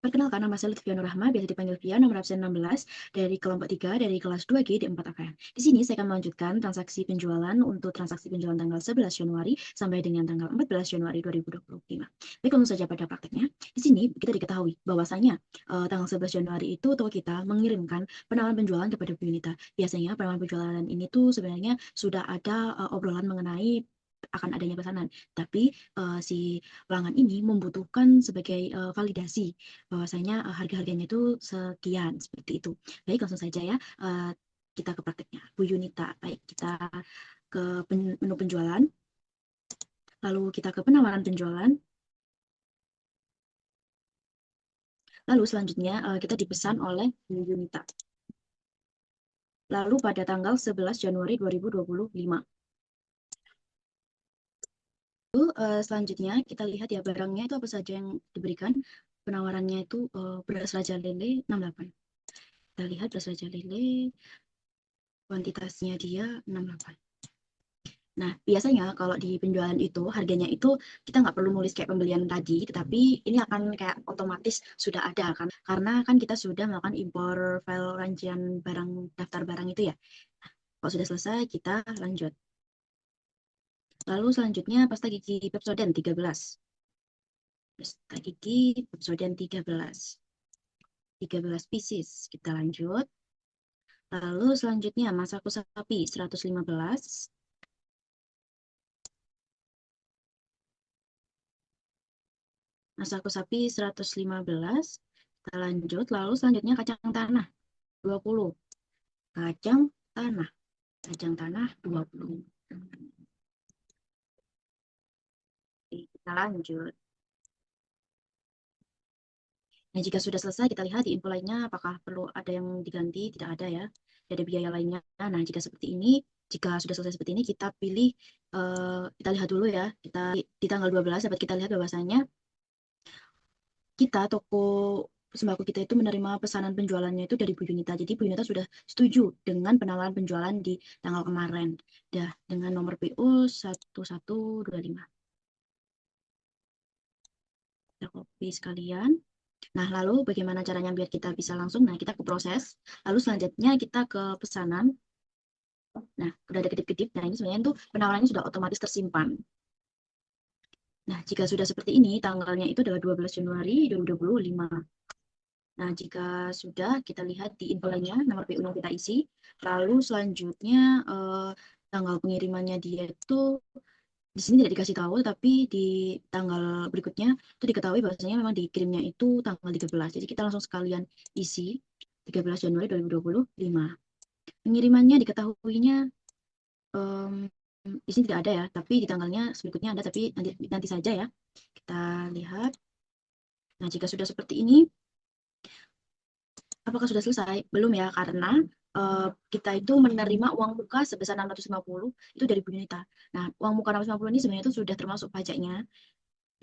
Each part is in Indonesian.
Perkenalkan, nama saya Lutfiana Rahma, biasa dipanggil Via, nomor absen 16, dari kelompok 3, dari kelas 2G di 4 AKM. Di sini saya akan melanjutkan transaksi penjualan untuk transaksi penjualan tanggal 11 Januari sampai dengan tanggal 14 Januari 2025. Baik, langsung saja pada prakteknya. Di sini kita diketahui bahwasanya tanggal 11 Januari itu toko kita mengirimkan penawaran penjualan kepada Bu Yunita. Biasanya penawaran penjualan ini tuh sebenarnya sudah ada obrolan mengenai akan adanya pesanan, tapi si pelanggan ini membutuhkan sebagai validasi bahwasanya harga-harganya itu sekian, seperti itu. Baik, langsung saja ya, kita ke prakteknya. Bu Yunita, baik, kita ke menu penjualan, lalu kita ke penawaran penjualan, lalu selanjutnya kita dipesan oleh Bu Yunita. Lalu pada tanggal 11 Januari 2025. Lalu selanjutnya kita lihat ya barangnya itu apa saja yang diberikan. Penawarannya itu beras Raja Lele 68. Kita lihat beras Raja Lele, kuantitasnya dia 68. Nah, biasanya kalau di penjualan itu harganya itu kita nggak perlu nulis kayak pembelian tadi, tetapi ini akan kayak otomatis sudah ada kan, karena kan kita sudah melakukan impor file rincian barang daftar barang itu ya. Nah, kalau sudah selesai kita lanjut. Lalu selanjutnya pasta gigi Pepsodent 13. Pasta gigi Pepsodent 13 pieces. Kita lanjut. Lalu selanjutnya Masako sapi 115. Masako sapi 115. Kita lanjut. Lalu selanjutnya kacang tanah 20. Kacang tanah. Kacang tanah 20. Oke, kita lanjut. Nah, jika sudah selesai, kita lihat di info lainnya apakah perlu ada yang diganti. Tidak ada ya. Tidak ada biaya lainnya. Nah, jika seperti ini, jika sudah selesai seperti ini, kita pilih, kita lihat dulu ya. Kita di tanggal 12 dapat kita lihat bahwasanya kita toko sembako kita itu menerima pesanan penjualannya itu dari Bu Yunita. Jadi Bu Yunita sudah setuju dengan penawaran penjualan di tanggal kemarin. Dah dengan nomor PO 1125. Kita copy sekalian. Nah, lalu bagaimana caranya biar kita bisa langsung? Nah, kita ke proses. Lalu selanjutnya kita ke pesanan. Nah, udah ada kedip-kedip. Nah, ini sebenarnya itu penawarannya sudah otomatis tersimpan. Nah, jika sudah seperti ini, tanggalnya itu adalah 12 Januari 2025. Nah, jika sudah, kita lihat di info lainnya, nomor PU yang kita isi. Lalu selanjutnya, tanggal pengirimannya dia itu di sini tidak dikasih tahu, tapi di tanggal berikutnya itu diketahui bahwasanya memang dikirimnya itu tanggal 13. Jadi kita langsung sekalian isi 13 Januari 2025. Pengirimannya diketahuinya di sini tidak ada ya, tapi di tanggalnya berikutnya ada, tapi nanti saja ya. Kita lihat. Nah, jika sudah seperti ini, apakah sudah selesai? Belum ya, karena kita itu menerima uang muka sebesar 650 itu dari Bu Yunita. Nah, uang muka 650 ini sebenarnya itu sudah termasuk pajaknya.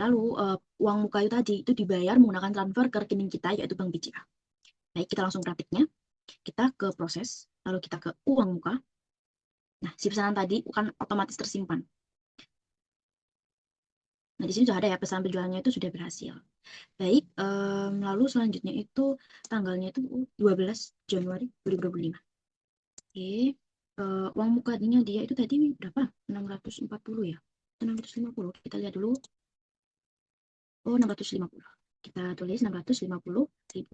Lalu uang muka itu tadi itu dibayar menggunakan transfer ke rekening kita yaitu Bank BCA. Baik, kita langsung praktiknya. Kita ke proses, lalu kita ke uang muka. Nah, si pesanan tadi bukan otomatis tersimpan. Nah, di sini sudah ada ya pesanan penjualannya itu sudah berhasil. Baik, lalu selanjutnya itu tanggalnya itu 12 Januari 2025. Oke, uang mukanya dia itu tadi berapa? 640 ya? 650. Kita lihat dulu. Oh, 650. Kita tulis 650.000.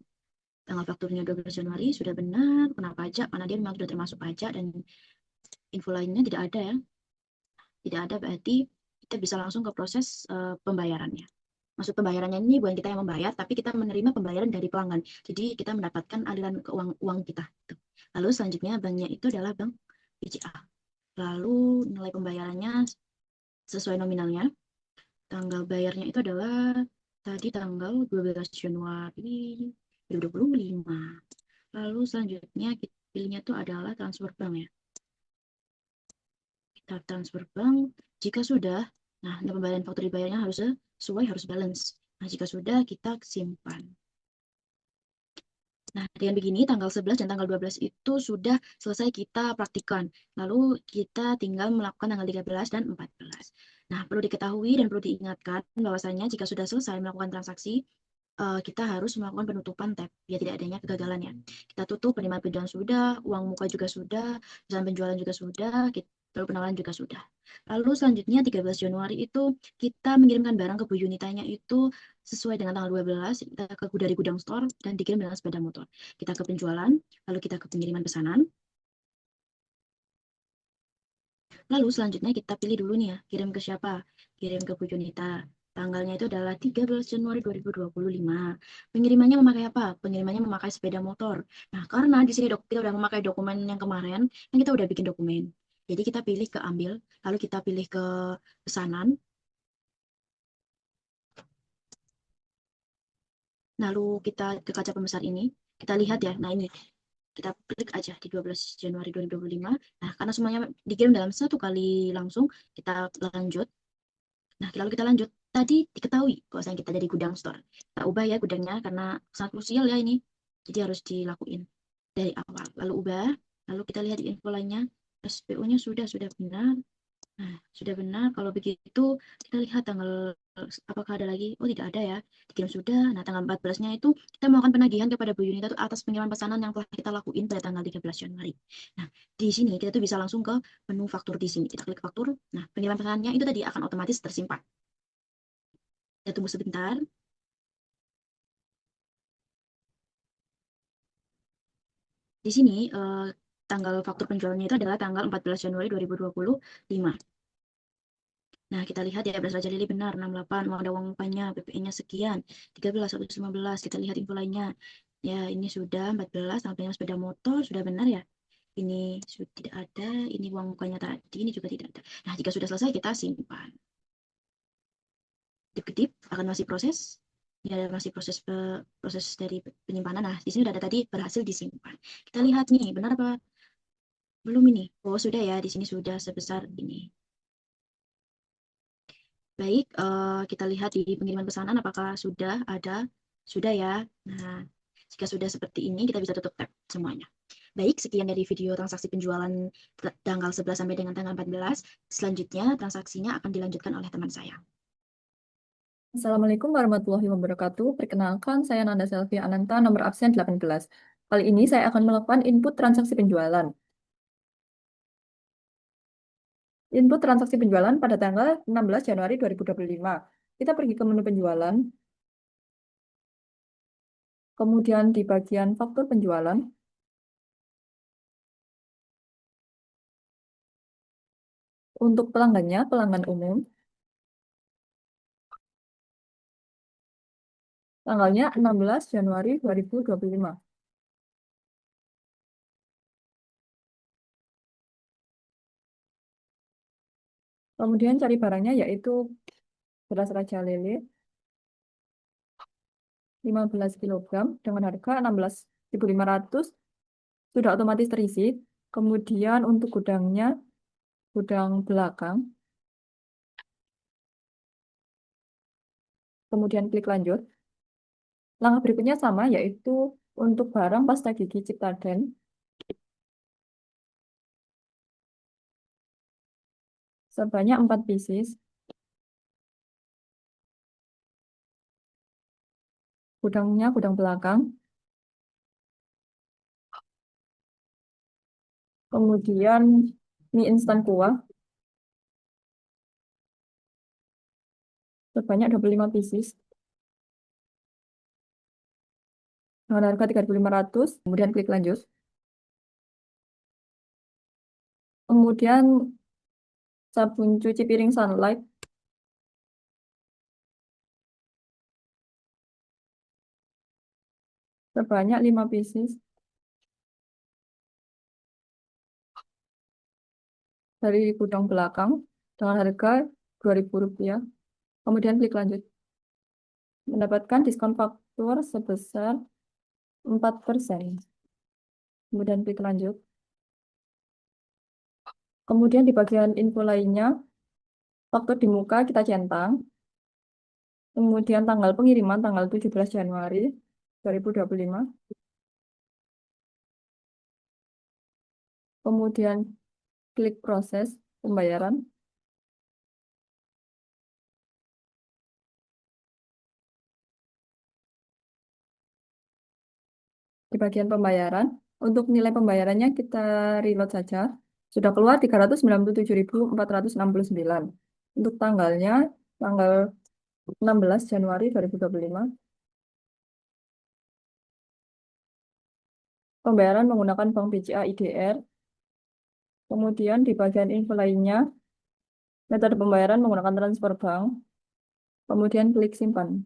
Tanggal fakturnya 12 Januari sudah benar. Kena pajak, karena dia memang sudah termasuk pajak dan info lainnya tidak ada ya. Tidak ada, berarti kita bisa langsung ke proses pembayarannya. Maksud pembayarannya ini bukan kita yang membayar, tapi kita menerima pembayaran dari pelanggan. Jadi kita mendapatkan aliran ke uang kita. Lalu selanjutnya banknya itu adalah Bank BCA. Lalu nilai pembayarannya sesuai nominalnya. Tanggal bayarnya itu adalah tadi tanggal 12 Januari 2025. Lalu selanjutnya kita pilihnya itu adalah transfer bank ya. Kita transfer bank. Jika sudah, nah pembayaran faktur dibayarnya harus sesuai, harus balance. Nah, jika sudah, kita simpan. Nah, dengan begini tanggal 11 dan tanggal 12 itu sudah selesai kita praktikkan. Lalu kita tinggal melakukan tanggal 13 dan 14. Nah, perlu diketahui dan perlu diingatkan bahwasanya jika sudah selesai melakukan transaksi, kita harus melakukan penutupan tab biar tidak adanya kegagalan ya. Kita tutup penerimaan penjualan sudah, uang muka juga sudah, pesan penjualan juga sudah, lalu penawaran juga sudah. Lalu selanjutnya 13 Januari itu kita mengirimkan barang ke Bu Yunitanya itu sesuai dengan tanggal 12, kita dari gudang store dan dikirim dengan sepeda motor. Kita ke penjualan, lalu kita ke pengiriman pesanan. Lalu selanjutnya kita pilih dulu nih ya, kirim ke siapa? Kirim ke Bu Junita. Tanggalnya itu adalah 13 Januari 2025. Pengirimannya memakai apa? Pengirimannya memakai sepeda motor. Nah, karena di sini kita udah memakai dokumen yang kemarin, kan kita udah bikin dokumen. Jadi kita pilih ke ambil, lalu kita pilih ke pesanan, lalu kita ke kaca pembesar ini, kita lihat ya. Nah, ini kita klik aja di 12 Januari 2025. Nah, karena semuanya dikirim dalam satu kali langsung, kita lanjut. Nah, lalu kita lanjut. Tadi diketahui bahwasanya kita dari gudang store. Kita ubah ya gudangnya karena sangat krusial ya ini. Jadi harus dilakuin dari awal. Lalu ubah, lalu kita lihat di info lainnya. SPO-nya sudah benar. Nah, sudah benar. Kalau begitu, kita lihat tanggal apakah ada lagi. Oh, tidak ada ya. Dikirim sudah. Nah, tanggal 14-nya itu kita melakukan penagihan kepada Bu Yunita itu atas pengiriman pesanan yang telah kita lakuin pada tanggal 13 Januari. Nah, di sini kita tuh bisa langsung ke menu faktur di sini. Kita klik faktur. Nah, pengiriman pesanannya itu tadi akan otomatis tersimpan. Kita tunggu sebentar. Di sini tanggal faktur penjualannya itu adalah tanggal 14 Januari 2025. Nah, kita lihat ya, beras Raja Lili benar, 68, uang ada uang mukanya, PPN-nya sekian, 13, 115, kita lihat info lainnya. Ya, ini sudah 14, tampilnya sepeda motor, sudah benar ya. Ini sudah tidak ada, ini uang mukanya tadi, ini juga tidak ada. Nah, jika sudah selesai, kita simpan. Kedip-kedip akan masih proses. Ini ada masih proses dari penyimpanan. Nah, di sini sudah ada tadi berhasil disimpan. Kita lihat nih, benar apa belum ini? Oh, sudah ya, di sini sudah sebesar ini. Baik, kita lihat di pengiriman pesanan apakah sudah ada. Sudah ya. Nah, jika sudah seperti ini, kita bisa tutup tab semuanya. Baik, sekian dari video transaksi penjualan tanggal 11 sampai dengan tanggal 14. Selanjutnya, transaksinya akan dilanjutkan oleh teman saya. Assalamualaikum warahmatullahi wabarakatuh. Perkenalkan, saya Nanda Selvia Ananta, nomor absen 18. Kali ini saya akan melakukan input transaksi penjualan. Input transaksi penjualan pada tanggal 16 Januari 2025. Kita pergi ke menu penjualan, kemudian di bagian faktur penjualan, untuk pelanggannya, pelanggan umum, tanggalnya 16 Januari 2025. Kemudian cari barangnya yaitu beras Raja Lele 15 kg dengan harga 16.500, sudah otomatis terisi. Kemudian untuk gudangnya, gudang belakang, kemudian klik lanjut. Langkah berikutnya sama, yaitu untuk barang pasta gigi Ciptaden sebanyak 4 pieces. Gudangnya gudang belakang. Kemudian mie instan kuah sebanyak 25 pieces dengan harga 3.500. Kemudian klik lanjut. Kemudian sabun cuci piring Sunlight sebanyak 5 pieces dari gudang belakang dengan harga Rp2.000. Kemudian klik lanjut. Mendapatkan diskon faktur sebesar 4%. Kemudian klik lanjut. Kemudian di bagian info lainnya, faktur di muka kita centang. Kemudian tanggal pengiriman tanggal 17 Januari 2025. Kemudian klik proses pembayaran. Di bagian pembayaran, untuk nilai pembayarannya kita reload saja. Sudah keluar 397.469. Untuk tanggalnya, tanggal 16 Januari 2025. Pembayaran menggunakan Bank BCA IDR. Kemudian di bagian info lainnya, metode pembayaran menggunakan transfer bank. Kemudian klik simpan.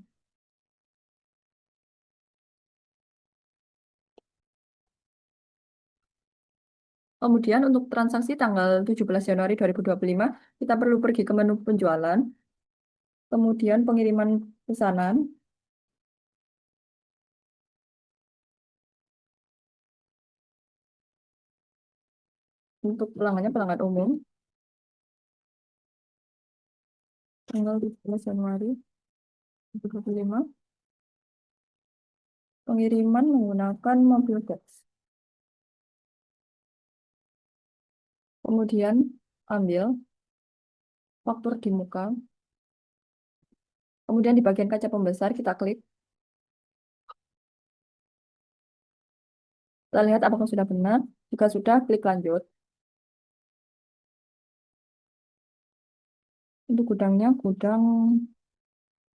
Kemudian untuk transaksi tanggal 17 Januari 2025, kita perlu pergi ke menu penjualan, kemudian pengiriman pesanan, untuk pelanggannya pelanggan umum, tanggal 17 Januari 2025, pengiriman menggunakan mobil box. Kemudian ambil faktur di muka, kemudian di bagian kaca pembesar kita klik. Kita lihat apakah sudah benar. Jika sudah, klik lanjut. Untuk gudangnya, gudang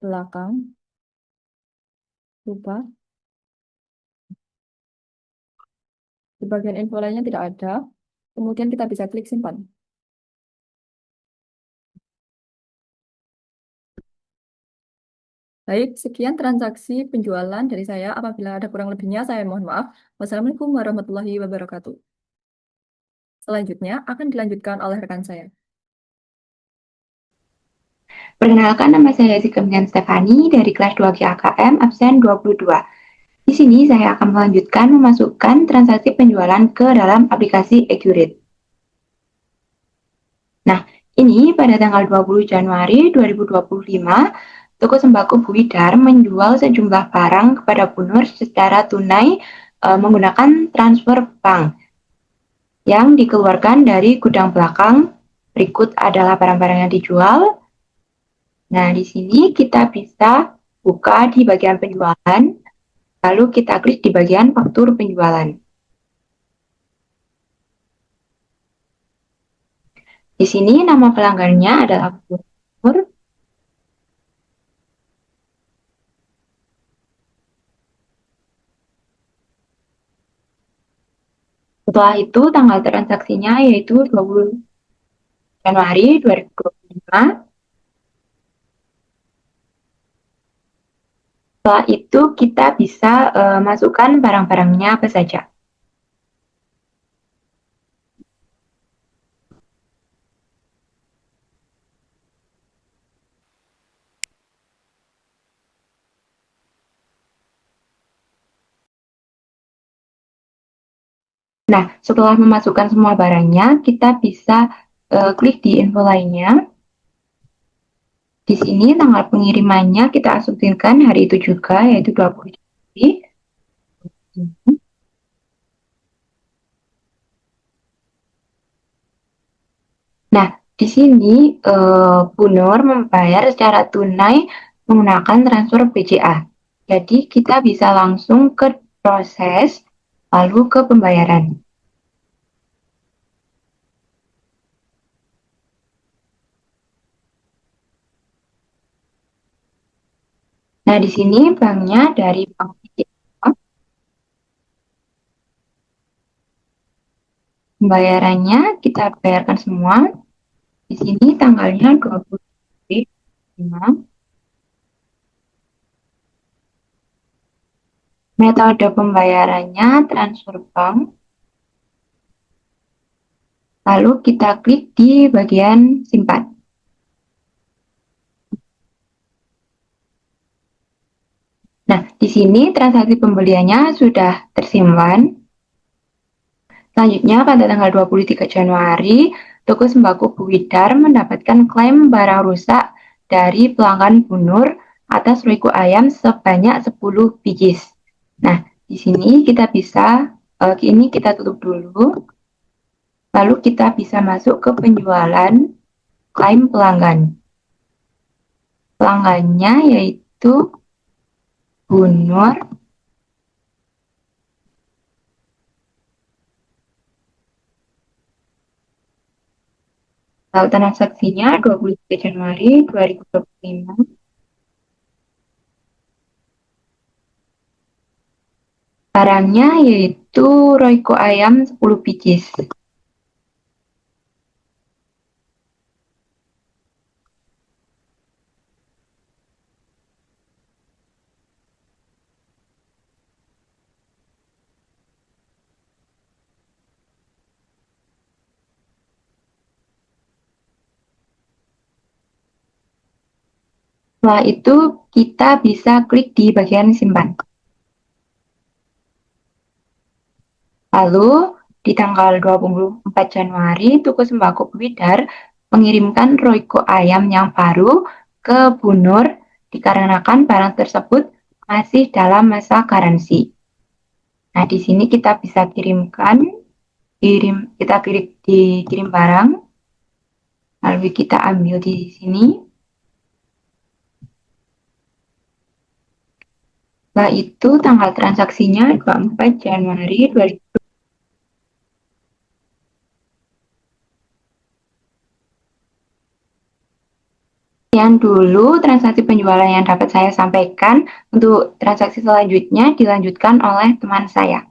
belakang, lupa. Di bagian info lainnya tidak ada. Kemudian kita bisa klik simpan. Baik, sekian transaksi penjualan dari saya. Apabila ada kurang lebihnya, saya mohon maaf. Wassalamualaikum warahmatullahi wabarakatuh. Selanjutnya akan dilanjutkan oleh rekan saya. Perkenalkan, nama saya Zikemnian Stefani dari kelas 2 GAKM absen 22. Di sini saya akan melanjutkan memasukkan transaksi penjualan ke dalam aplikasi Accurate. Nah, ini pada tanggal 20 Januari 2025, toko sembako Bu Widar menjual sejumlah barang kepada Bu Nur secara tunai menggunakan transfer bank yang dikeluarkan dari gudang belakang. Berikut adalah barang-barang yang dijual. Nah, di sini kita bisa buka di bagian penjualan, lalu kita klik di bagian faktur penjualan. Di sini nama pelanggannya adalah Bu Nur. Setelah itu tanggal transaksinya yaitu 20 Januari 2025. Setelah itu kita bisa masukkan barang-barangnya apa saja. Nah, setelah memasukkan semua barangnya, kita bisa klik di info lainnya. Di sini tanggal pengirimannya kita asumsikan hari itu juga, yaitu 20 Januari. Nah, di sini Bu Nur membayar secara tunai menggunakan transfer BCA. Jadi kita bisa langsung ke proses, lalu ke pembayaran. Nah, di sini banknya dari Bank BCA. Pembayarannya kita bayarkan semua. Di sini tanggalnya 25. Metode pembayarannya transfer bank. Lalu kita klik di bagian simpan. Nah, di sini transaksi pembeliannya sudah tersimpan. Selanjutnya, pada tanggal 23 Januari, toko sembako Bu Widar mendapatkan klaim barang rusak dari pelanggan Bu Nur atas riku ayam sebanyak 10 biji. Nah, di sini kita bisa, ini kita tutup dulu. Lalu kita bisa masuk ke penjualan klaim pelanggan. Pelanggannya yaitu Bu Nur. Lalu transaksinya 23 Januari 2025. Barangnya yaitu Royco ayam 10 pieces. Setelah itu kita bisa klik di bagian simpan. Lalu di tanggal 24 Januari, Toko Sembako Bu Widar mengirimkan Royco ayam yang baru ke Bu Nur dikarenakan barang tersebut masih dalam masa garansi. Nah, di sini kita bisa kita klik di kirim barang, lalu kita ambil di sini. Setelah itu tanggal transaksinya 24 Januari 2020. Sekian dulu transaksi penjualan yang dapat saya sampaikan. Untuk transaksi selanjutnya dilanjutkan oleh teman saya.